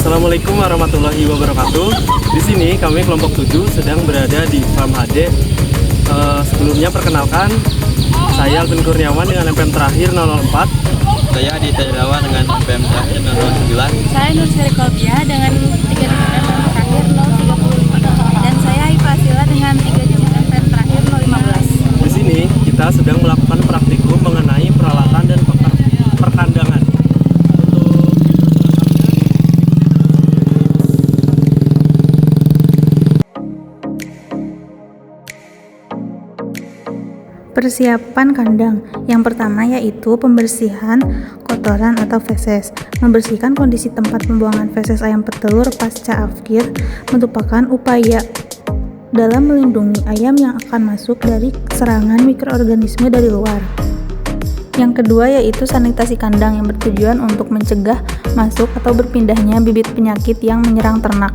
Assalamualaikum warahmatullahi wabarakatuh. Di sini kami kelompok 7 sedang berada di Farm HD. Sebelumnya perkenalkan, saya Alvin Kurniawan dengan NPM terakhir 004. Saya Adi Terawan dengan NPM terakhir 009. Saya Nur Sri Kolbia dengan 3 NPM terakhir 035. Dan saya Iva Asila dengan 3 NPM terakhir 015. Di sini kita sedang melakukan praktikum mengenai peralatan dan perkandangan. Persiapan kandang. Yang pertama yaitu pembersihan kotoran atau feses. Membersihkan kondisi tempat pembuangan feses ayam petelur pasca afkir merupakan upaya dalam melindungi ayam yang akan masuk dari serangan mikroorganisme dari luar. Yang kedua yaitu sanitasi kandang yang bertujuan untuk mencegah masuk atau berpindahnya bibit penyakit yang menyerang ternak.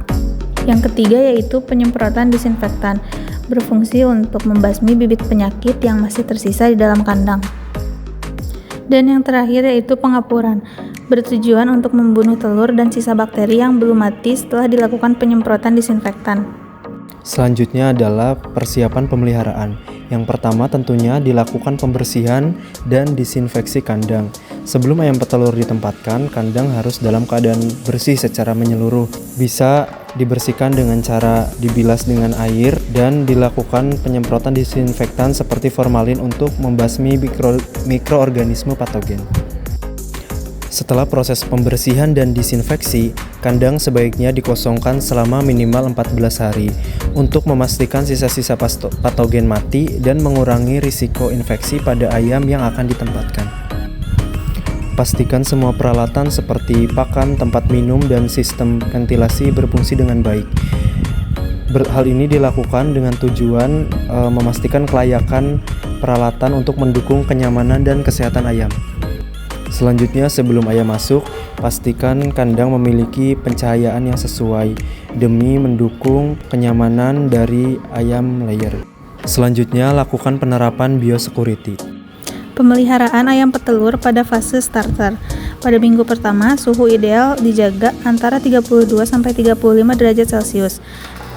Yang ketiga yaitu penyemprotan disinfektan, berfungsi untuk membasmi bibit penyakit yang masih tersisa di dalam kandang. Dan yang terakhir yaitu pengapuran, bertujuan untuk membunuh telur dan sisa bakteri yang belum mati setelah dilakukan penyemprotan disinfektan. Selanjutnya adalah persiapan pemeliharaan. Yang pertama tentunya dilakukan pembersihan dan disinfeksi kandang. Sebelum ayam petelur ditempatkan, kandang harus dalam keadaan bersih secara menyeluruh. Bisa dibersihkan dengan cara dibilas dengan air dan dilakukan penyemprotan disinfektan seperti formalin untuk membasmi mikroorganisme patogen. Setelah proses pembersihan dan disinfeksi, kandang sebaiknya dikosongkan selama minimal 14 hari untuk memastikan sisa-sisa patogen mati dan mengurangi risiko infeksi pada ayam yang akan ditempatkan. Pastikan semua peralatan seperti pakan, tempat minum, dan sistem ventilasi berfungsi dengan baik. Hal ini dilakukan dengan tujuan memastikan kelayakan peralatan untuk mendukung kenyamanan dan kesehatan ayam. Selanjutnya, sebelum ayam masuk, pastikan kandang memiliki pencahayaan yang sesuai demi mendukung kenyamanan dari ayam layer. Selanjutnya, lakukan penerapan biosecurity. Pemeliharaan ayam petelur pada fase starter. Pada minggu pertama, suhu ideal dijaga antara 32-35 derajat Celcius.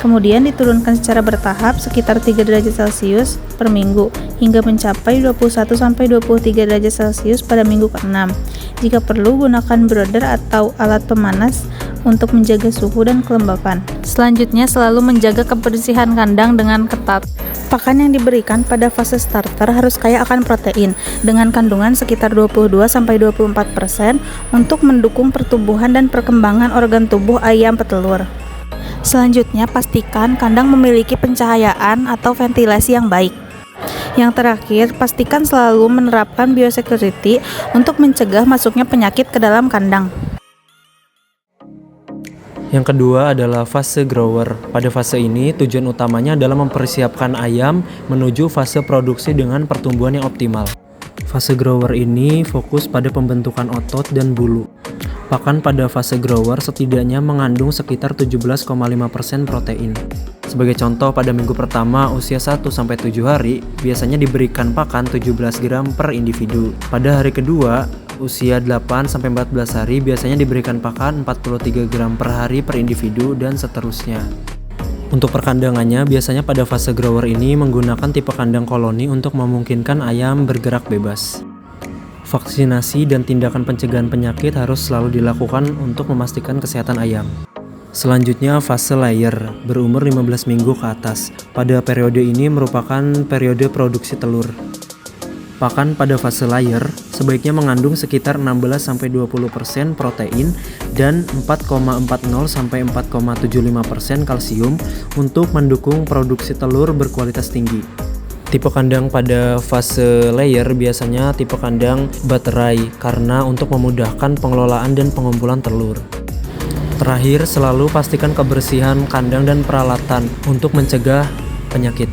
Kemudian diturunkan secara bertahap sekitar 3 derajat Celcius per minggu hingga mencapai 21-23 derajat Celcius pada minggu ke-6. Jika perlu, gunakan brooder atau alat pemanas untuk menjaga suhu dan kelembapan. Selanjutnya, selalu menjaga kebersihan kandang dengan ketat. Pakan yang diberikan pada fase starter harus kaya akan protein dengan kandungan sekitar 22-24% untuk mendukung pertumbuhan dan perkembangan organ tubuh ayam petelur. Selanjutnya, pastikan kandang memiliki pencahayaan atau ventilasi yang baik. Yang terakhir, pastikan selalu menerapkan biosecurity untuk mencegah masuknya penyakit ke dalam kandang. Yang kedua adalah fase grower. Pada fase ini, tujuan utamanya adalah mempersiapkan ayam menuju fase produksi dengan pertumbuhan yang optimal. Fase grower ini fokus pada pembentukan otot dan bulu. Pakan pada fase grower setidaknya mengandung sekitar 17,5% protein. Sebagai contoh, pada minggu pertama usia 1-7 hari, biasanya diberikan pakan 17 gram per individu. Pada hari kedua, usia 8-14 hari, biasanya diberikan pakan 43 gram per hari per individu, dan seterusnya. Untuk perkandangannya, biasanya pada fase grower ini menggunakan tipe kandang koloni untuk memungkinkan ayam bergerak bebas. Vaksinasi dan tindakan pencegahan penyakit harus selalu dilakukan untuk memastikan kesehatan ayam. Selanjutnya, fase layer, berumur 15 minggu ke atas. Pada periode ini merupakan periode produksi telur. Pakan pada fase layer sebaiknya mengandung sekitar 16-20% protein dan 4,40-4,75% kalsium untuk mendukung produksi telur berkualitas tinggi. Tipe kandang pada fase layer biasanya tipe kandang baterai karena untuk memudahkan pengelolaan dan pengumpulan telur. Terakhir, selalu pastikan kebersihan kandang dan peralatan untuk mencegah penyakit.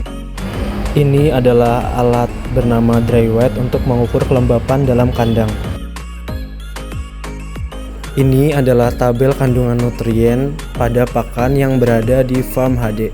Ini adalah alat bernama dry weight untuk mengukur kelembapan dalam kandang. Ini adalah tabel kandungan nutrien pada pakan yang berada di Farm HD.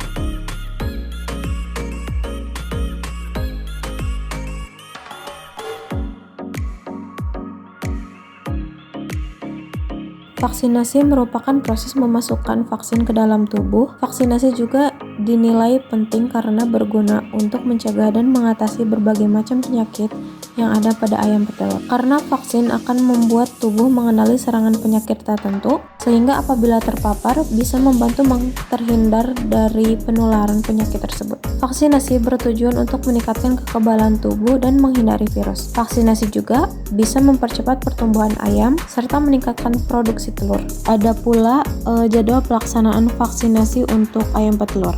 Vaksinasi merupakan proses memasukkan vaksin ke dalam tubuh. Vaksinasi juga dinilai penting karena berguna untuk mencegah dan mengatasi berbagai macam penyakit yang ada pada ayam petelur. Karena vaksin akan membuat tubuh mengenali serangan penyakit tertentu, sehingga apabila terpapar bisa membantu terhindar dari penularan penyakit tersebut. Vaksinasi bertujuan untuk meningkatkan kekebalan tubuh dan menghindari virus. Vaksinasi juga bisa mempercepat pertumbuhan ayam serta meningkatkan produksi telur. Ada pula jadwal pelaksanaan vaksinasi untuk ayam petelur.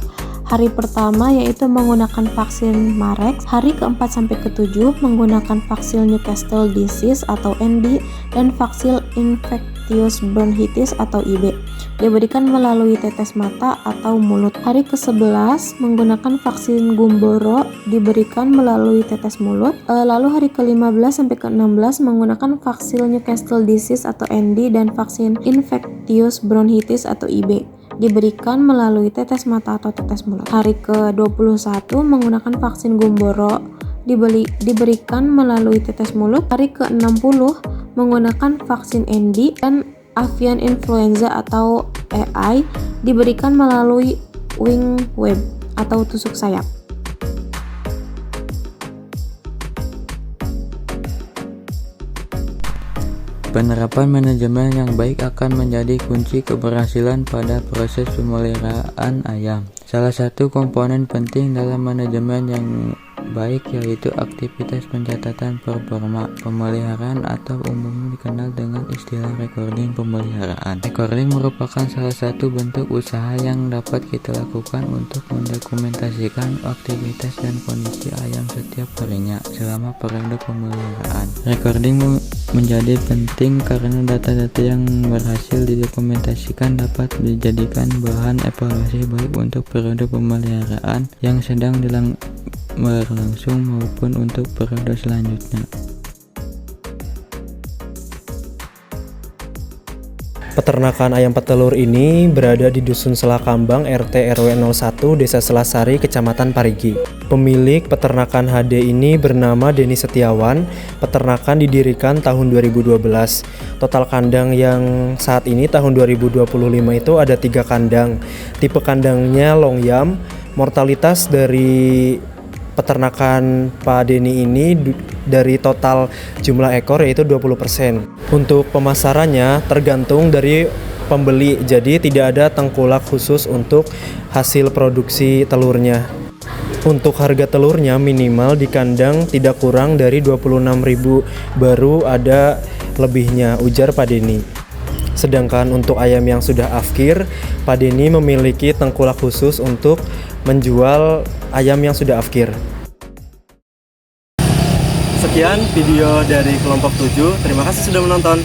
Hari pertama yaitu menggunakan vaksin Marex, hari keempat sampai ketujuh menggunakan vaksin Newcastle disease atau ND, dan vaksin infectious bronchitis atau IB. Diberikan melalui tetes mata atau mulut. Hari ke-11 menggunakan vaksin Gumboro, diberikan melalui tetes mulut. Lalu hari ke-15 sampai ke-16 menggunakan vaksin Newcastle disease atau ND dan vaksin infectious bronchitis atau IB. Diberikan melalui tetes mata atau tetes mulut. Hari ke-21 menggunakan vaksin Gumboro, diberikan melalui tetes mulut. Hari ke-60 menggunakan vaksin ND dan avian influenza atau AI, diberikan melalui wing web atau tusuk sayap. Penerapan manajemen yang baik akan menjadi kunci keberhasilan pada proses pemeliharaan ayam. Salah satu komponen penting dalam manajemen yang baik yaitu aktivitas pencatatan performa pemeliharaan atau umumnya dikenal dengan istilah recording pemeliharaan. Recording merupakan salah satu bentuk usaha yang dapat kita lakukan untuk mendokumentasikan aktivitas dan kondisi ayam setiap harinya selama periode pemeliharaan. Recording menjadi penting karena data-data yang berhasil didokumentasikan dapat dijadikan bahan evaluasi baik untuk periode pemeliharaan yang sedang berlangsung maupun untuk periode selanjutnya. Peternakan ayam petelur ini berada di Dusun Selakambang, RT RW 01, Desa Selasari, Kecamatan Parigi. Pemilik peternakan HD ini bernama Denny Setiawan. Peternakan didirikan tahun 2012. Total kandang yang saat ini tahun 2025 itu ada 3 kandang. Tipe kandangnya long yam. Mortalitas dari peternakan Pak Denny ini dari total jumlah ekor yaitu 20%. Untuk pemasarannya tergantung dari pembeli, jadi tidak ada tengkulak khusus untuk hasil produksi telurnya. Untuk harga telurnya minimal di kandang tidak kurang dari 26.000, baru ada lebihnya, ujar Pak Denny. Sedangkan untuk ayam yang sudah afkir, Pak Denny memiliki tengkulak khusus untuk menjual ayam yang sudah afkir. Sekian video dari kelompok 7. Terima kasih sudah menonton.